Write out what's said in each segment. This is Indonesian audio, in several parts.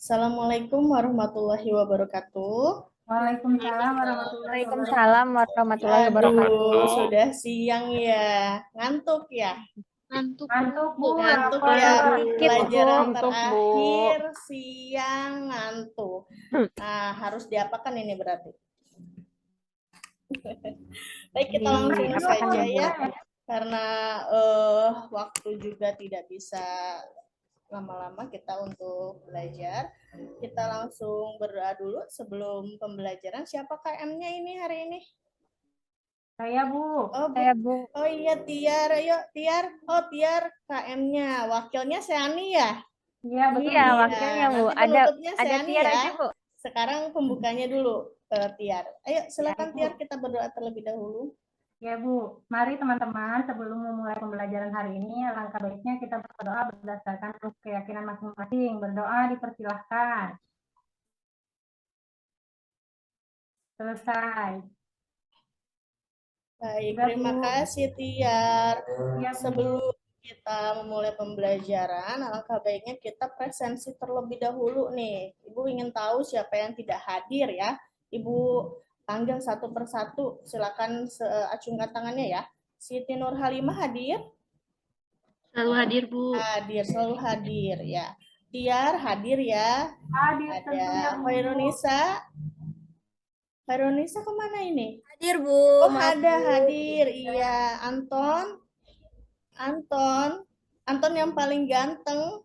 Assalamualaikum warahmatullahi wabarakatuh. Waalaikumsalam warahmatullahi wabarakatuh. Waalaikumsalam warahmatullahi wabarakatuh. Aduh, sudah siang ya. Ngantuk ya? Ngantuk, Ngantuk Bu, Ngantuk lapar. ya, Dikit, Bu. pelajaran Ngantuk, Bu. terakhir siang ngantuk. Nah, harus diapakan ini berarti? Baik, kita langsung Diapakan saja nih, Bu? ya. Karena waktu juga tidak bisa lama-lama kita untuk belajar. Kita langsung berdoa dulu sebelum pembelajaran. Siapa KM-nya ini hari ini? Saya Bu. Oh, Bu. Saya, Bu. Oh iya, Tiar. Ayo, Tiar. Oh, Tiar KM-nya. Wakilnya Seani ya? Iya betul. Iya, Bu. wakilnya, Bu. Nanti penutupnya Ada Seani Tiara ya. aja, Bu. Sekarang pembukanya dulu, Tiar. Ayo, silakan Ya, Bu. Tiar, kita berdoa terlebih dahulu. Ya Bu, mari teman-teman sebelum memulai pembelajaran hari ini, alangkah baiknya kita berdoa berdasarkan keyakinan masing-masing. Berdoa dipersilahkan. Selesai. Baik, Sudah, terima Bu. kasih Tiar. Ya, Bu. Sebelum kita memulai pembelajaran, alangkah baiknya kita presensi terlebih dahulu nih. Ibu ingin tahu siapa yang tidak hadir ya. Ibu panggil satu persatu. Silakan acungkan tangannya ya. Siti Nur Halimah hadir? selalu hadir, Bu. Hadir, selalu hadir ya. Tiar hadir ya. Hadir tentunya, Ada Bu. Hoirunisa. Hoirunisa kemana ini? Hadir Bu. Oh, Maaf, ada Bu. hadir. Iya, Anton. Anton yang paling ganteng.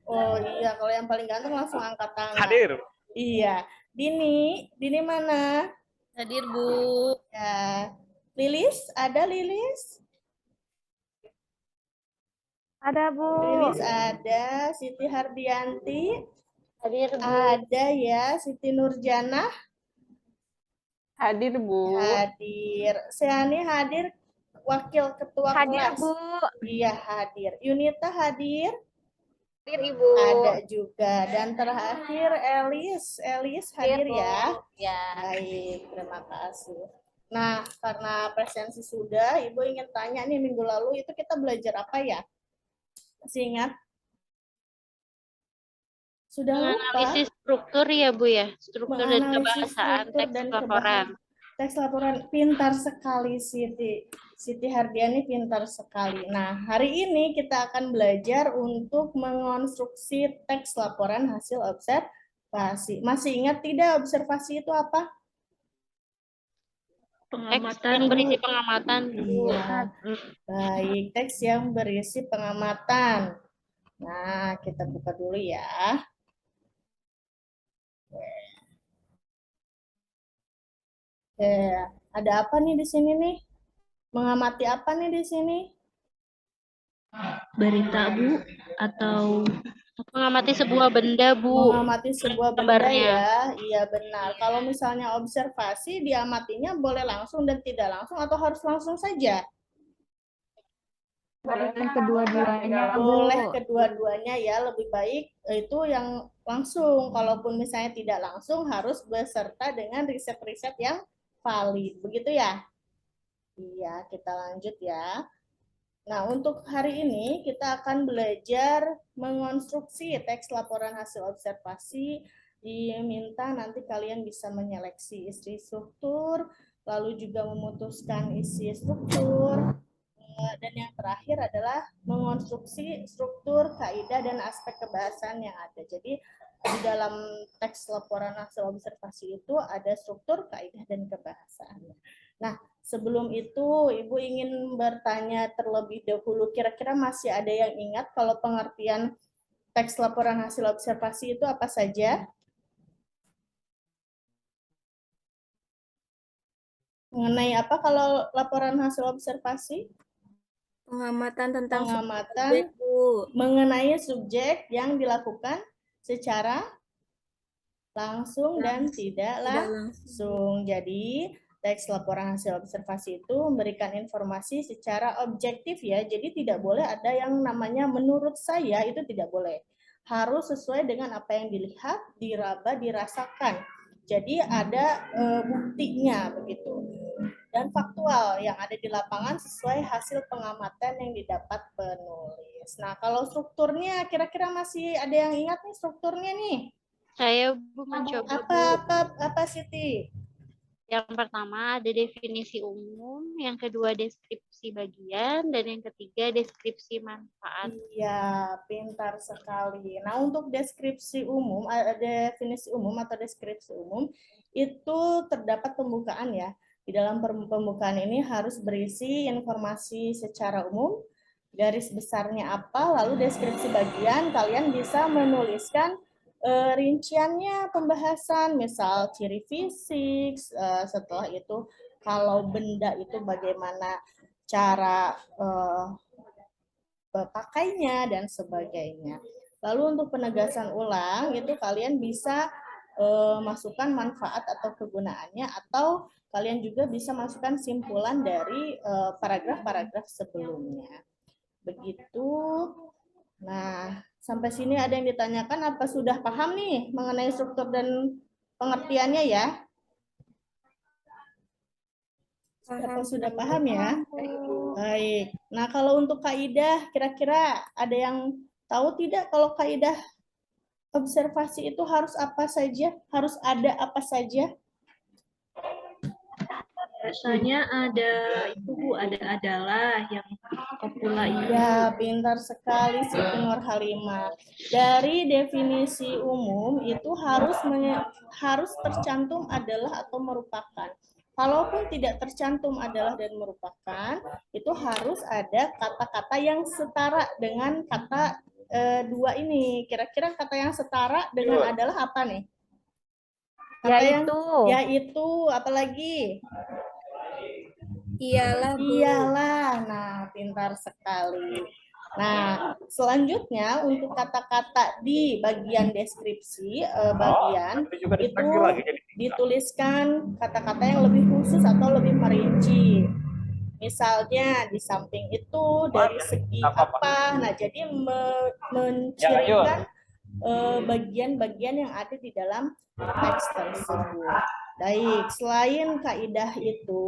Oh iya, kalau yang paling ganteng langsung angkat tangan. Hadir. Iya. Dini mana? Hadir Bu. Ya. Lilis, ada Lilis? Ada, Bu. Lilis ada. Siti Hardianti. Hadir Bu. Ada ya. Siti Nurjana. Hadir, Bu. Hadir. Seani hadir. Wakil ketua Hadir, kelas. Bu. Iya hadir. Yunita hadir. Hadir Ibu. Ada juga. Dan terakhir Elis hadir Bu. ya. Ya. Baik, terima kasih. Nah, karena presensi sudah, Ibu ingin tanya nih minggu lalu itu kita belajar apa ya? Masih ingat? Sudah lupa? Menganalisis struktur ya, Bu ya. Struktur dan Menganalisis kebahasaan struktur teks dan laporan. Teks laporan. Pintar sekali Siti Hardiani, pintar sekali. Nah, hari ini kita akan belajar untuk mengonstruksi teks laporan hasil observasi. Masih ingat tidak observasi itu apa? Teks yang berisi pengamatan. Iya. Baik, teks yang berisi pengamatan. Nah, kita buka dulu ya. Oke, ada apa nih di sini nih? Mengamati apa nih di sini? Berita, Bu, atau mengamati sebuah benda, Bu. Mengamati sebuah benda Kabarnya. ya. Iya benar. Kalau misalnya observasi, diamatinya boleh langsung dan tidak langsung atau harus langsung saja? Boleh kedua-duanya, Bu. Boleh kedua-duanya ya, lebih baik itu yang langsung. Kalaupun misalnya tidak langsung, harus beserta dengan riset-riset yang valid. Begitu ya? Iya, kita lanjut ya. Nah, untuk hari ini kita akan belajar mengonstruksi teks laporan hasil observasi. Diminta nanti kalian bisa menyeleksi isi struktur, lalu juga memutuskan isi struktur, dan yang terakhir adalah mengonstruksi struktur, kaidah, dan aspek kebahasaan yang ada. Jadi di dalam teks laporan hasil observasi itu ada struktur, kaidah, dan kebahasaan. Nah, sebelum itu Ibu ingin bertanya terlebih dahulu, kira-kira masih ada yang ingat kalau pengertian teks laporan hasil observasi itu apa saja? Mengenai apa kalau laporan hasil observasi? Pengamatan tentang Pengamatan subjek, Bu. mengenai subjek yang dilakukan secara langsung dan tidak langsung. Jadi, teks laporan hasil observasi itu memberikan informasi secara objektif ya. Jadi tidak boleh ada yang namanya menurut saya, itu tidak boleh. Harus sesuai dengan apa yang dilihat, diraba, dirasakan. Jadi ada buktinya begitu. Dan faktual yang ada di lapangan sesuai hasil pengamatan yang didapat penulis. tulis. Nah, kalau strukturnya kira-kira masih ada yang ingat nih strukturnya nih? Saya Bu mencoba Bu. Apa Siti? Yang pertama ada definisi umum, yang kedua deskripsi bagian, dan yang ketiga deskripsi manfaat. Iya, pintar sekali. Nah, untuk deskripsi umum, definisi umum atau deskripsi umum, itu terdapat pembukaan ya. Di dalam pembukaan ini harus berisi informasi secara umum, garis besarnya apa, lalu deskripsi bagian, kalian bisa menuliskan rinciannya pembahasan, misal ciri fisik, setelah itu kalau benda itu bagaimana cara pakainya dan sebagainya. Lalu untuk penegasan ulang itu kalian bisa masukkan manfaat atau kegunaannya, atau kalian juga bisa masukkan simpulan dari paragraf-paragraf sebelumnya. Begitu. Nah, sampai sini ada yang ditanyakan, apa sudah paham nih mengenai struktur dan pengertiannya ya? Apa sudah paham ya? Baik. Nah, kalau untuk kaidah, kira-kira ada yang tahu tidak kalau kaidah observasi itu harus apa saja? Harus ada apa saja? Biasanya ada itu Bu, ada adalah yang kopula itu. Ya, pintar sekali Siti Nur Halimah. Dari definisi umum itu harus tercantum adalah atau merupakan. Kalaupun tidak tercantum adalah dan merupakan, itu harus ada kata-kata yang setara dengan kata dua ini. Kira-kira kata yang setara dengan adalah apa nih? Kata yaitu, apalagi? Iyalah, Bu. Iyalah. Nah, pintar sekali. Nah, selanjutnya untuk kata-kata di bagian deskripsi bagian itu dituliskan kata-kata yang lebih khusus atau lebih merinci. Misalnya di samping itu dari segi apa. Nah, jadi mencirikan bagian-bagian yang ada di dalam teks tersebut. Baik, selain kaidah itu,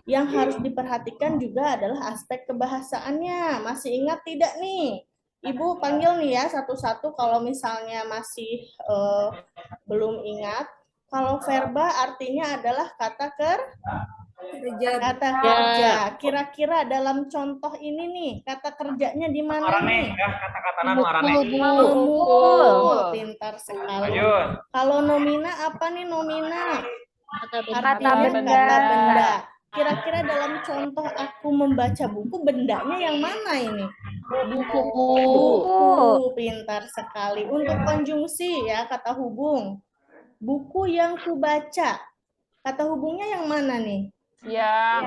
yang harus diperhatikan juga adalah aspek kebahasaannya. Masih ingat tidak nih? Ibu panggil nih ya satu-satu kalau misalnya masih belum ingat. Kalau verba artinya adalah kata kerja. Kira-kira dalam contoh ini nih, kata kerjanya di mana nih? Pintar sekali. Kalau nomina apa nih nomina? Kata benda. Kata benda. Kira-kira dalam contoh aku membaca buku, bendanya yang mana ini? Buku. Pintar sekali. Untuk konjungsi ya, kata hubung. Buku yang kubaca. Kata hubungnya yang mana nih? Yang.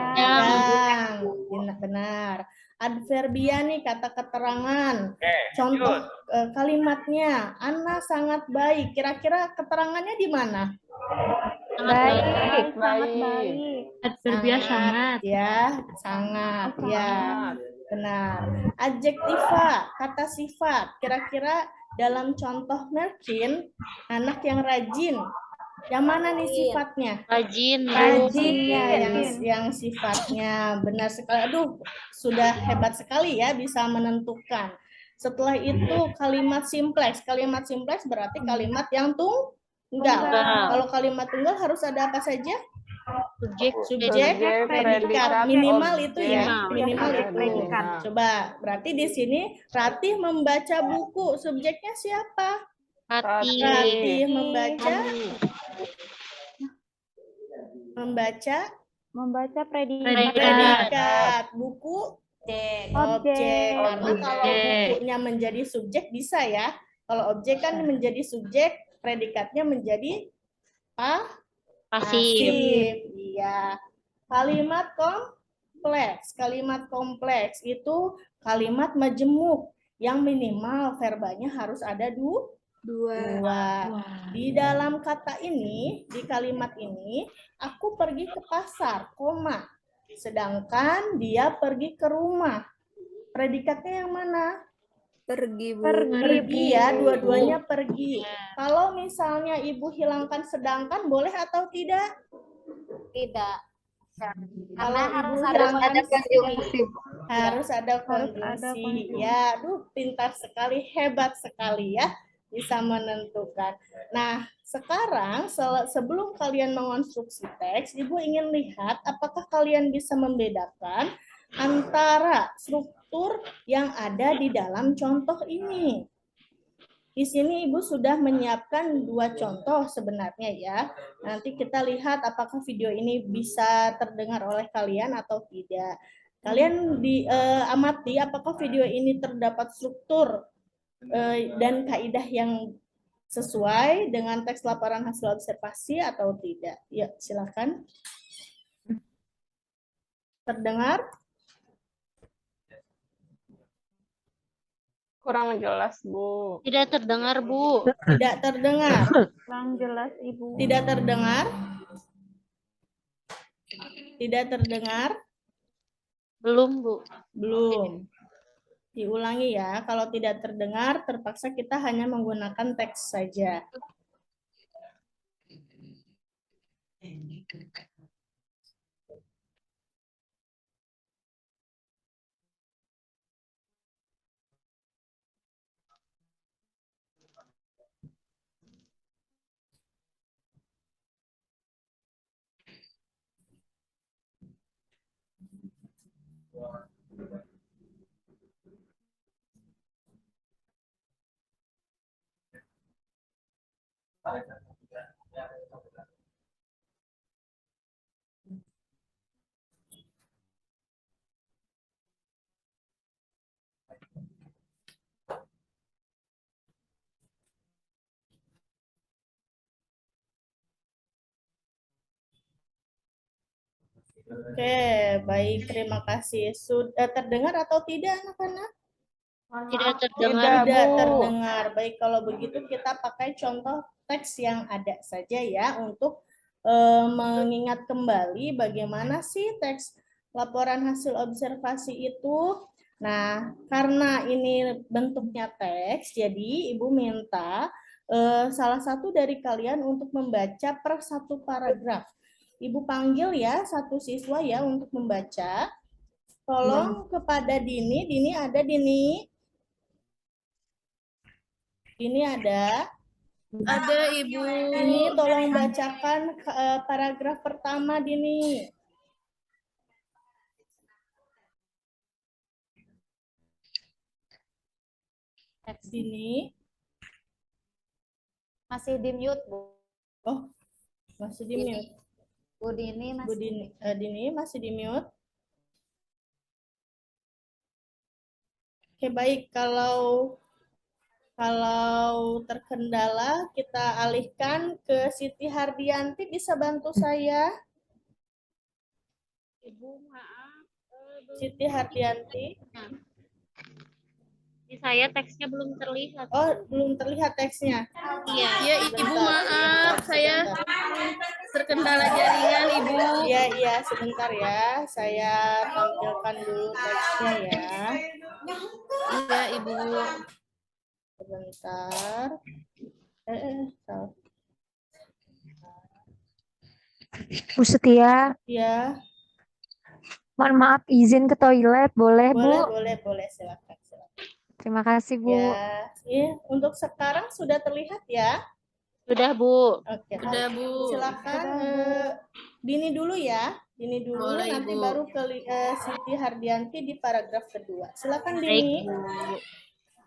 Benar. Adverbia nih, kata keterangan. Contoh kalimatnya, Ana sangat baik. Kira-kira keterangannya di mana? Baik, sangat baik. Adverbia sangat. Ya, sangat. Ya, benar. Adjektiva, kata sifat. Kira-kira dalam contoh Merkin, anak yang rajin. Yang mana nih sifatnya? Rajin. Rajinnya yang sifatnya. Benar sekali. Aduh, sudah hebat sekali ya bisa menentukan. Setelah itu kalimat simplex. Kalimat simplex berarti kalimat yang tunggal. Kalau kalimat tunggal harus ada apa saja? Subjek, predikat. Minimal itu ya. Minimal itu. Coba, berarti di sini Ratih membaca buku. Subjeknya siapa? Ratih membaca predikat. Buku objek. Karena kalau bukunya menjadi subjek bisa ya. Kalau objek kan menjadi subjek, predikatnya menjadi pasif. Iya. Kalimat kompleks itu kalimat majemuk yang minimal verbanya harus ada dua. Di dalam kata ini, di kalimat ini, aku pergi ke pasar, koma. Sedangkan dia pergi ke rumah. Predikatnya yang mana? Pergi, Bu. Pergi ya, dua-duanya pergi. Kalau misalnya ibu hilangkan sedangkan, boleh atau tidak? Tidak. Kalau ibu Harus ada konjungsi. Harus ada Harus ada konjungsi. konjungsi. Ya, aduh, pintar sekali, hebat sekali ya, bisa menentukan. Nah, sekarang sebelum kalian mengonstruksi teks, Ibu ingin lihat apakah kalian bisa membedakan antara struktur yang ada di dalam contoh ini. Di sini Ibu sudah menyiapkan 2 contoh sebenarnya ya. Nanti kita lihat apakah video ini bisa terdengar oleh kalian atau tidak. Kalian amati apakah video ini terdapat struktur dan kaidah yang sesuai dengan teks laporan hasil observasi atau tidak. Ya, silakan. Terdengar? Kurang jelas, Bu. Tidak terdengar, Bu. Tidak terdengar. Kurang jelas, Ibu. Tidak terdengar? Tidak terdengar? Belum, Bu. Belum. Diulangi ya, kalau tidak terdengar, terpaksa kita hanya menggunakan teks saja. Oke, baik, terima kasih. Sudah terdengar atau tidak, anak-anak? Tidak terdengar. Tidak terdengar. Baik, kalau begitu kita pakai contoh teks yang ada saja ya untuk mengingat kembali bagaimana sih teks laporan hasil observasi itu. Nah, karena ini bentuknya teks, jadi Ibu minta salah satu dari kalian untuk membaca per satu paragraf. Ibu panggil ya satu siswa ya untuk membaca. Tolong kepada Dini. Dini ada, Dini? Dini ada? Ada, Ibu. Dini tolong bacakan paragraf pertama, Dini. Dini. Masih di mute, Bu. Oh, masih di mute. Bu Dini Bu masih. Dini masih di mute. Oke, baik. Kalau terkendala, kita alihkan ke Siti Hardianti. Bisa bantu saya? Ibu, maaf. Siti Hardianti. Di saya teksnya belum terlihat. Oh, belum terlihat teksnya. Iya. Ya, Ibu, maaf. Saya terkendala jaringan, Ibu. Iya, sebentar ya. Saya tampilkan dulu teksnya ya. Iya, Ibu. Sebentar. Salah. Bu Setia, Ya, mohon maaf izin ke toilet, boleh, Bu? boleh, silakan. Terima kasih, Bu. Ya, untuk sekarang sudah terlihat ya. Sudah, Bu. Oke, Sudah, Bu. silakan Dini dulu ya. Dini dulu, Boleh, nanti Ibu. baru ke Siti Hardianti di paragraf kedua. Silakan Baik, Dini. Bu.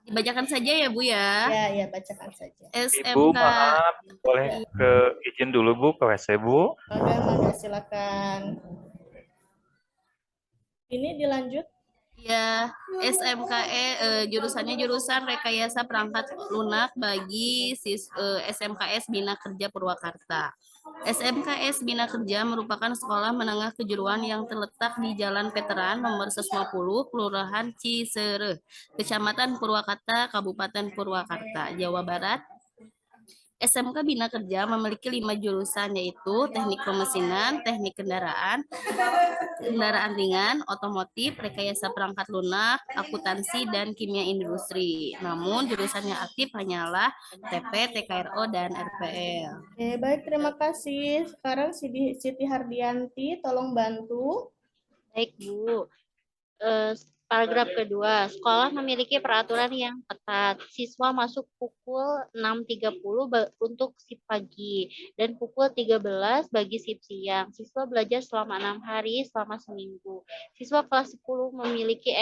Dibacakan saja ya, Bu ya. Ya, bacakan saja. Ibu, SMK. maaf, boleh ke izin dulu Bu, ke WC Bu. Mangga, silakan. Ini dilanjut. Ya, SMKE jurusannya jurusan rekayasa perangkat lunak bagi SMKS Bina Kerja Purwakarta. SMKS Bina Kerja merupakan sekolah menengah kejuruan yang terletak di Jalan Veteran nomor 150, Kelurahan Cisereh, Kecamatan Purwakarta, Kabupaten Purwakarta, Jawa Barat. SMK Bina Kerja memiliki 5 jurusan yaitu Teknik Pemesinan, Teknik Kendaraan ringan, Otomotif, Rekayasa Perangkat Lunak, Akuntansi, dan Kimia Industri. Namun jurusannya aktif hanyalah TP, TKRO, dan RPL. Oke, baik, terima kasih. Sekarang Siti Hardianti, tolong bantu. Baik, Bu. Paragraf kedua, sekolah memiliki peraturan yang ketat. Siswa masuk pukul 6.30 untuk shift pagi dan pukul 13 bagi shift siang. Siswa belajar selama 6 hari selama seminggu. Siswa kelas 10 memiliki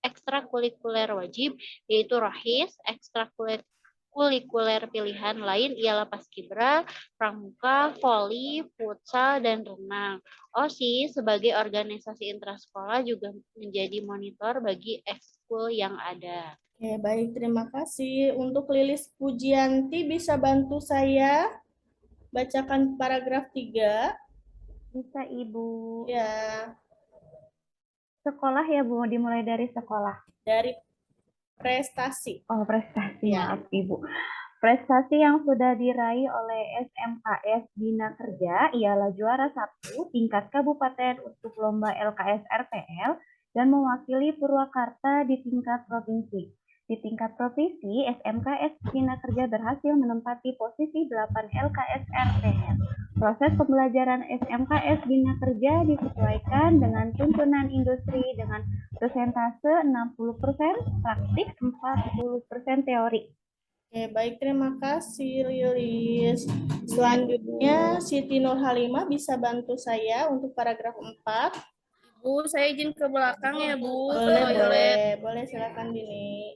ekstrakurikuler wajib, yaitu ROHIS. Ekstrakurikuler pilihan lain ialah paskibra, pramuka, voli, futsal, dan renang. OSIS sebagai organisasi intrasekolah juga menjadi monitor bagi ekskul yang ada. Oke, baik, terima kasih. Untuk Lilis Pujianti bisa bantu saya bacakan paragraf 3. Bisa Ibu. Ya, Sekolah ya Bu, dimulai dari sekolah. dari prestasi. Oh, prestasi, Ya. maaf Ibu. Prestasi yang sudah diraih oleh SMKS Bina Kerja ialah juara 1 tingkat kabupaten untuk lomba LKS RPL dan mewakili Purwakarta di tingkat provinsi. Di tingkat provinsi, SMKS Bina Kerja berhasil menempati posisi 8 LKS RPL. Proses pembelajaran SMKS Bina Kerja disesuaikan dengan tuntunan industri dengan persentase 60%, praktik 40% teori. Oke, baik, terima kasih Lilis. Selanjutnya Siti Nurhalimah bisa bantu saya untuk paragraf 4. Bu, saya izin ke belakang ya, Bu. Ke Boleh, toilet. boleh silakan Dini.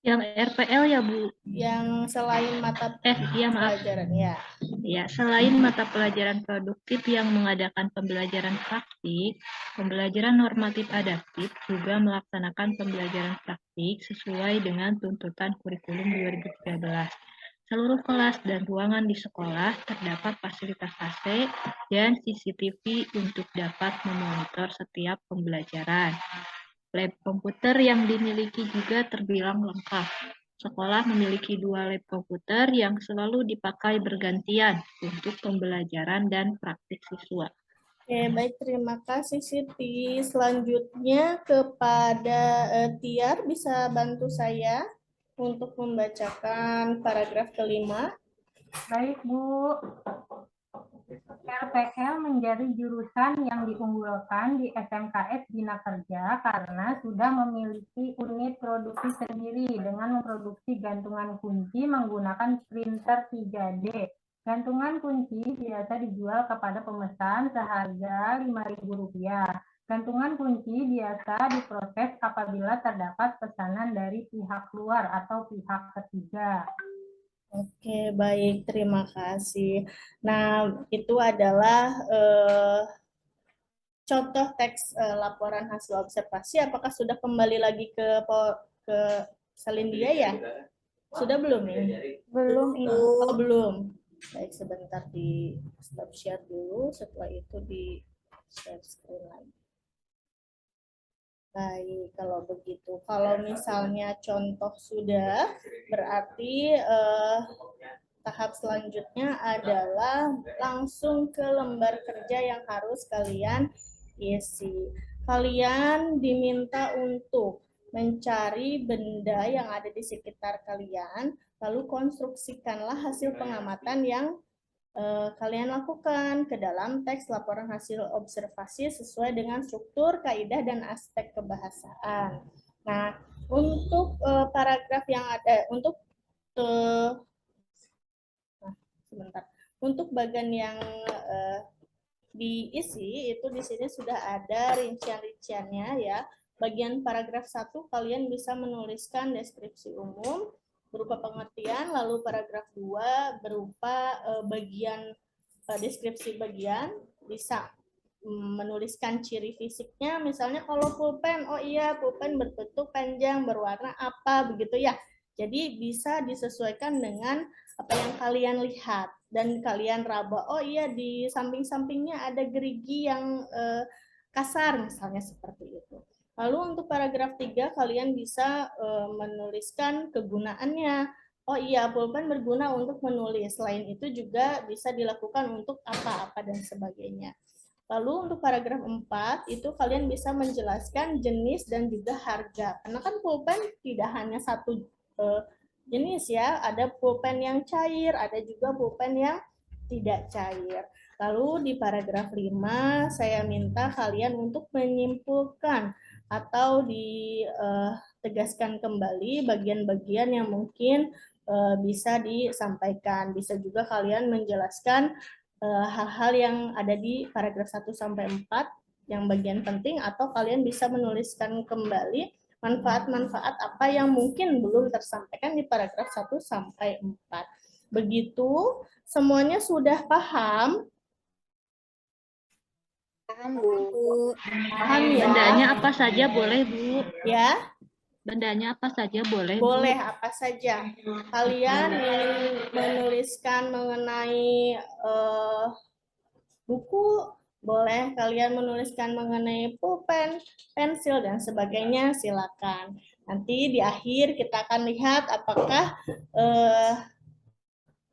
Yang RPL ya Bu. Yang selain mata Iya maaf. pelajaran ya. Ya, selain mata pelajaran produktif yang mengadakan pembelajaran praktik, pembelajaran normatif adaptif juga melaksanakan pembelajaran praktik sesuai dengan tuntutan kurikulum 2013. Seluruh kelas dan ruangan di sekolah terdapat fasilitas AC dan CCTV untuk dapat memonitor setiap pembelajaran. Lab komputer yang dimiliki juga terbilang lengkap. Sekolah memiliki 2 lab komputer yang selalu dipakai bergantian untuk pembelajaran dan praktik siswa. Oke, baik, terima kasih Siti. Selanjutnya kepada Tiar bisa bantu saya untuk membacakan paragraf kelima. Baik Bu. RPL menjadi jurusan yang diunggulkan di SMKS Bina Kerja karena sudah memiliki unit produksi sendiri dengan memproduksi gantungan kunci menggunakan printer 3D. Gantungan kunci biasa dijual kepada pemesan seharga Rp5.000. Gantungan kunci biasa diproses apabila terdapat pesanan dari pihak luar atau pihak ketiga. Oke, baik, terima kasih. Nah, itu adalah contoh teks laporan hasil observasi. Apakah sudah kembali lagi ke Salindia ya? Sudah belum ini? Belum Ibu. Oh, belum. Baik, sebentar di stop share dulu. Setelah itu di share screen lagi. Baik, kalau begitu. Kalau misalnya contoh sudah, berarti tahap selanjutnya adalah langsung ke lembar kerja yang harus kalian isi. Kalian diminta untuk mencari benda yang ada di sekitar kalian, lalu konstruksikanlah hasil pengamatan yang kalian lakukan ke dalam teks laporan hasil observasi sesuai dengan struktur, kaidah, dan aspek kebahasaan. Nah, untuk paragraf yang ada, sebentar. Untuk bagian yang diisi, itu di sini sudah ada rincian-rinciannya ya. Bagian paragraf 1 kalian bisa menuliskan deskripsi umum berupa pengertian, lalu paragraf 2 berupa bagian deskripsi bagian, bisa menuliskan ciri fisiknya, misalnya kalau pulpen, oh iya pulpen berbentuk panjang, berwarna apa, begitu ya. Jadi bisa disesuaikan dengan apa yang kalian lihat dan kalian raba, oh iya di samping-sampingnya ada gerigi yang kasar, misalnya seperti itu. Lalu untuk paragraf 3 kalian bisa menuliskan kegunaannya. Oh iya, pulpen berguna untuk menulis. Selain itu juga bisa dilakukan untuk apa-apa dan sebagainya. Lalu untuk paragraf 4 itu kalian bisa menjelaskan jenis dan juga harga. Karena kan pulpen tidak hanya satu jenis ya, ada pulpen yang cair, ada juga pulpen yang tidak cair. Lalu di paragraf 5 saya minta kalian untuk menyimpulkan atau ditegaskan kembali bagian-bagian yang mungkin bisa disampaikan. Bisa juga kalian menjelaskan hal-hal yang ada di paragraf 1 sampai 4 yang bagian penting, atau kalian bisa menuliskan kembali manfaat-manfaat apa yang mungkin belum tersampaikan di paragraf 1 sampai 4. Begitu, semuanya sudah paham? Paham, Bu. Paham ya? Bendanya apa saja boleh, Bu? Ya, Bendanya apa saja boleh, Bu? boleh apa saja. Kalian ingin menuliskan mengenai buku, boleh. Kalian menuliskan mengenai pulpen, pensil, dan sebagainya, silakan. Nanti di akhir kita akan lihat apakah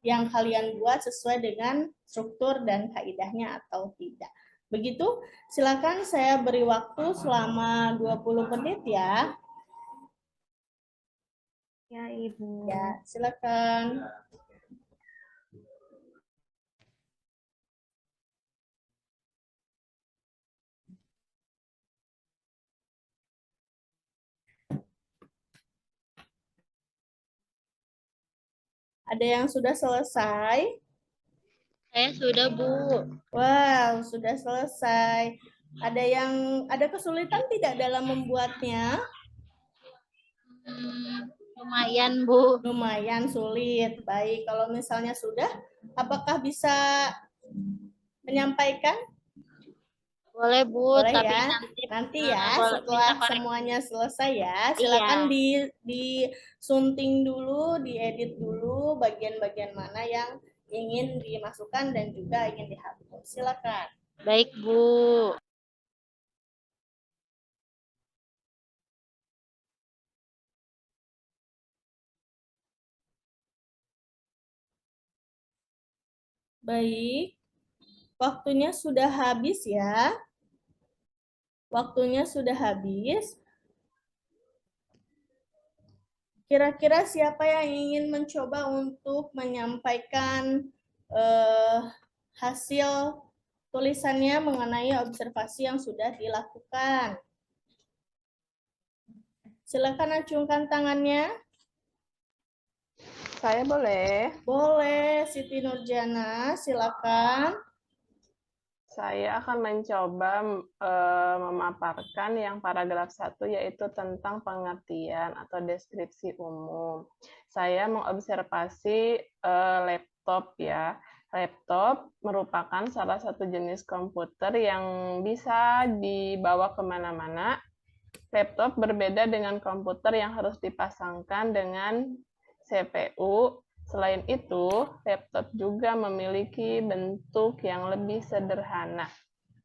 yang kalian buat sesuai dengan struktur dan kaidahnya atau tidak. Begitu, silakan saya beri waktu selama 20 menit ya. Ya, Ibu. Ya, silakan. Ada yang sudah selesai? Saya sudah, Bu. Wow, sudah selesai. Ada kesulitan tidak dalam membuatnya? Lumayan, Bu. Lumayan sulit. Baik, kalau misalnya sudah, apakah bisa menyampaikan? Boleh, Bu, Boleh tapi ya. nanti Nanti ya, boleh setelah minta koreksi. semuanya selesai ya, silakan disunting dulu, diedit dulu bagian-bagian mana yang ingin dimasukkan dan juga ingin dihapus. Silakan. Baik, Bu. Baik, waktunya sudah habis ya. Waktunya sudah habis. Kira-kira siapa yang ingin mencoba untuk menyampaikan hasil tulisannya mengenai observasi yang sudah dilakukan? Silakan acungkan tangannya. Saya boleh. Boleh, Siti Nurjana, silakan. Saya akan mencoba memaparkan yang paragraf 1, yaitu tentang pengertian atau deskripsi umum. Saya mengobservasi laptop ya. Laptop merupakan salah satu jenis komputer yang bisa dibawa kemana-mana. Laptop berbeda dengan komputer yang harus dipasangkan dengan CPU. Selain itu, laptop juga memiliki bentuk yang lebih sederhana.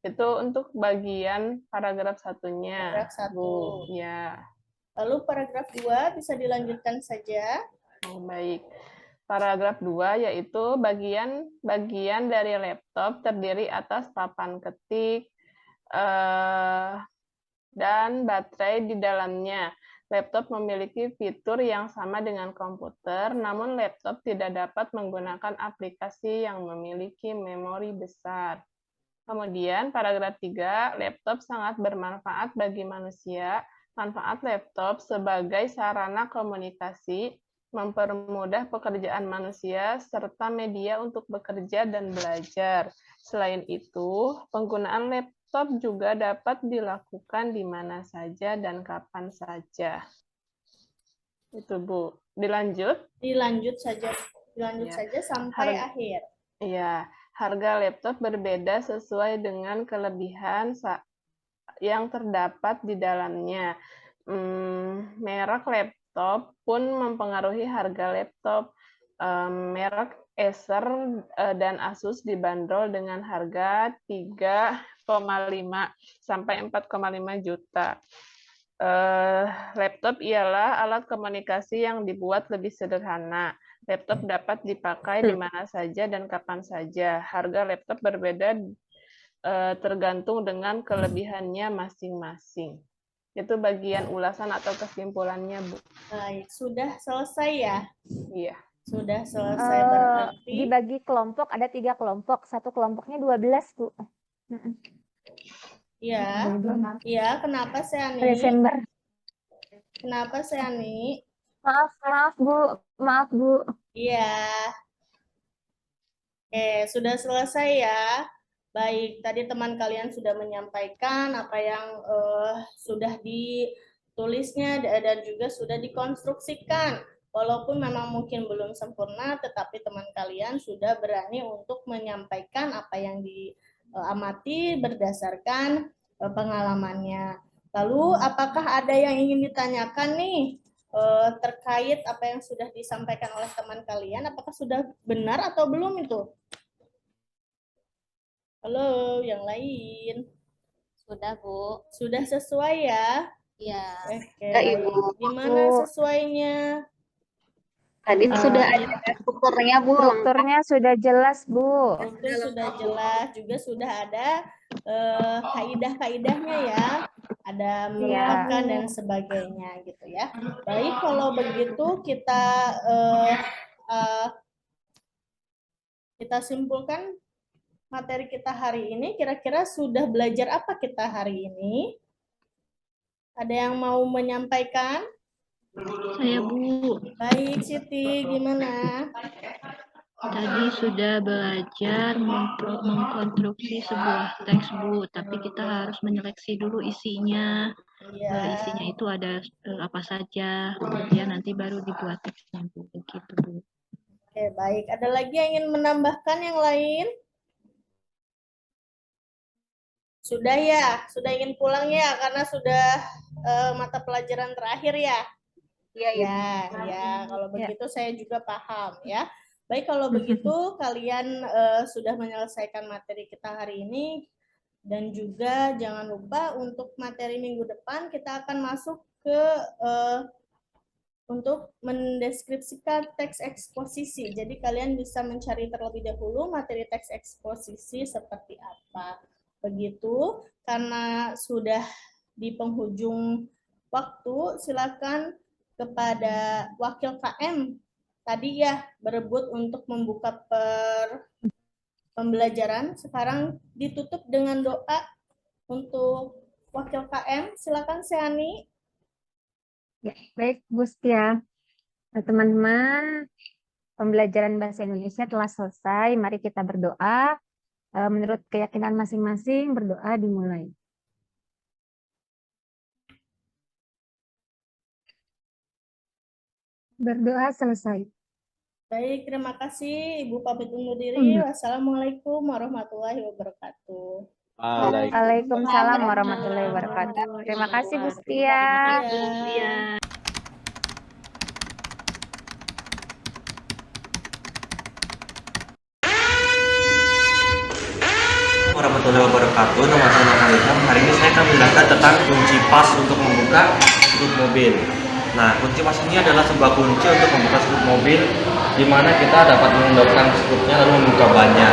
Itu untuk bagian paragraf satunya, Paragraf 1. Bu. Ya. Lalu paragraf 2 bisa dilanjutkan saja. Oh, baik. Paragraf 2 yaitu bagian dari laptop terdiri atas papan ketik dan baterai di dalamnya. Laptop memiliki fitur yang sama dengan komputer, namun laptop tidak dapat menggunakan aplikasi yang memiliki memori besar. Kemudian, paragraf 3, laptop sangat bermanfaat bagi manusia. Manfaat laptop sebagai sarana komunikasi, mempermudah pekerjaan manusia, serta media untuk bekerja dan belajar. Selain itu, penggunaan laptop juga dapat dilakukan di mana saja dan kapan saja. Itu, Bu. Dilanjut? Dilanjut saja sampai Harga- akhir. Iya, harga laptop berbeda sesuai dengan kelebihan yang terdapat di dalamnya. Merek laptop pun mempengaruhi harga laptop. Merek Acer dan Asus dibanderol dengan harga 3,5 sampai 4,5 juta. Laptop ialah alat komunikasi yang dibuat lebih sederhana. Laptop dapat dipakai di mana saja dan kapan saja. Harga laptop berbeda tergantung dengan kelebihannya masing-masing. Itu bagian ulasan atau kesimpulannya, Bu. Baik, sudah selesai ya? Iya. Sudah selesai Eh, berarti. dibagi kelompok, ada 3 kelompok. Satu kelompoknya 12, Bu. Mm-mm. Ya, ya. Kenapa Seani? Desember. Kenapa Seani? Maaf, Bu. Maaf, Bu. Iya. Oke, sudah selesai ya. Baik, tadi teman kalian sudah menyampaikan apa yang sudah ditulisnya dan juga sudah dikonstruksikan. Walaupun memang mungkin belum sempurna, tetapi teman kalian sudah berani untuk menyampaikan apa yang diamati berdasarkan pengalamannya. Lalu, apakah ada yang ingin ditanyakan nih terkait apa yang sudah disampaikan oleh teman kalian? Apakah sudah benar atau belum itu? Halo, yang lain. Sudah, Bu. Sudah sesuai ya? Iya. Oke, Ya, Ibu. gimana sesuainya? Tadi sudah ada strukturnya, Bu. Strukturnya sudah jelas, Bu. Struktur sudah jelas, juga sudah ada kaidah-kaidahnya ya. Ada merupakan dan sebagainya gitu ya. Baik, kalau begitu kita simpulkan materi kita hari ini. Kira-kira sudah belajar apa kita hari ini? Ada yang mau menyampaikan? Saya, Bu. Baik, Siti, gimana? Tadi sudah belajar mengkonstruksi sebuah teks, Bu, tapi kita harus menyeleksi dulu isinya. Iya. Isinya itu ada apa saja, kemudian nanti baru dibuat teksnya, Bu. Begitu, Bu. Oke, baik. Ada lagi yang ingin menambahkan yang lain? Sudah ya? Sudah ingin pulang ya? Karena sudah mata pelajaran terakhir ya? Iya, Ya. Kalau begitu saya juga paham ya. Baik, kalau begitu kalian sudah menyelesaikan materi kita hari ini, dan juga jangan lupa untuk materi minggu depan kita akan masuk ke untuk mendeskripsikan teks eksposisi. Jadi kalian bisa mencari terlebih dahulu materi teks eksposisi seperti apa. Begitu, karena sudah di penghujung waktu, silakan kepada wakil KM tadi ya berebut untuk membuka pembelajaran. Sekarang ditutup dengan doa untuk wakil KM. Silakan Seani. Ya, baik, Bu Setia. Nah, teman-teman, pembelajaran bahasa Indonesia telah selesai. Mari kita berdoa. Menurut keyakinan masing-masing, berdoa dimulai. Berdoa selesai. Baik, terima kasih Ibu pamit undur diri. Wassalamualaikum warahmatullahi wabarakatuh. Waalaikumsalam warahmatullahi wabarakatuh. Terima kasih, Bu Setia. Ya. Warahmatullahi wabarakatuh. Nama saya Nurhaliza. Hari ini saya akan menjelaskan tentang kunci pas untuk membuka skup mobil. Nah, kunci pas ini adalah sebuah kunci untuk membuka skup mobil, di mana kita dapat mengendorkan skupnya lalu membuka bannya.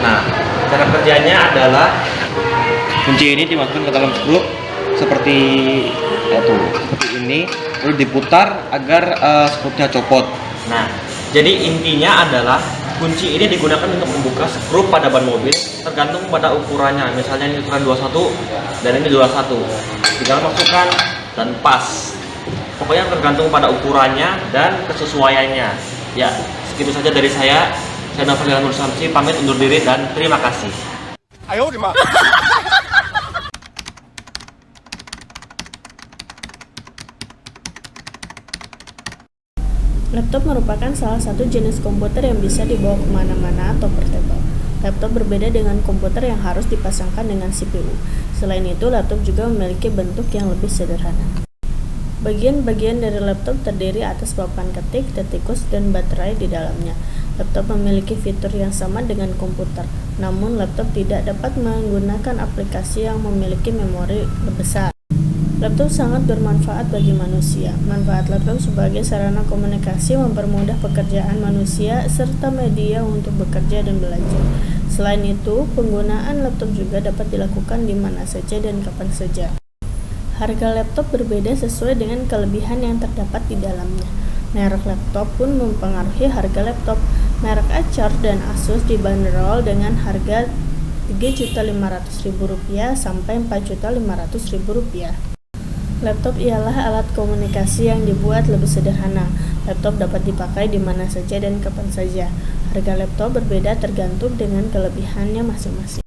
Nah, cara kerjanya adalah kunci ini dimasukkan ke dalam skrup seperti ini, lalu diputar agar skrupnya copot. Nah, jadi intinya adalah kunci ini digunakan untuk membuka skrup pada ban mobil tergantung pada ukurannya. Misalnya ini ukuran 21 dan ini 21. Tinggal masukkan dan pas. Pokoknya tergantung pada ukurannya dan kesesuaiannya. Ya, segitu saja dari saya. Saya Nafal Nur Samsi, pamit undur diri dan terima kasih. Ayo, Laptop merupakan salah satu jenis komputer yang bisa dibawa kemana-mana atau portable. Laptop berbeda dengan komputer yang harus dipasangkan dengan CPU. Selain itu, laptop juga memiliki bentuk yang lebih sederhana. Bagian-bagian dari laptop terdiri atas papan ketik, detikus, dan baterai di dalamnya. Laptop memiliki fitur yang sama dengan komputer, namun laptop tidak dapat menggunakan aplikasi yang memiliki memori besar. Laptop sangat bermanfaat bagi manusia. Manfaat laptop sebagai sarana komunikasi mempermudah pekerjaan manusia serta media untuk bekerja dan belajar. Selain itu, penggunaan laptop juga dapat dilakukan di mana saja dan kapan saja. Harga laptop berbeda sesuai dengan kelebihan yang terdapat di dalamnya. Merek laptop pun mempengaruhi harga laptop. Merek Acer dan Asus dibanderol dengan harga Rp3.500.000 sampai Rp4.500.000. Laptop ialah alat komunikasi yang dibuat lebih sederhana. Laptop dapat dipakai di mana saja dan kapan saja. Harga laptop berbeda tergantung dengan kelebihannya masing-masing.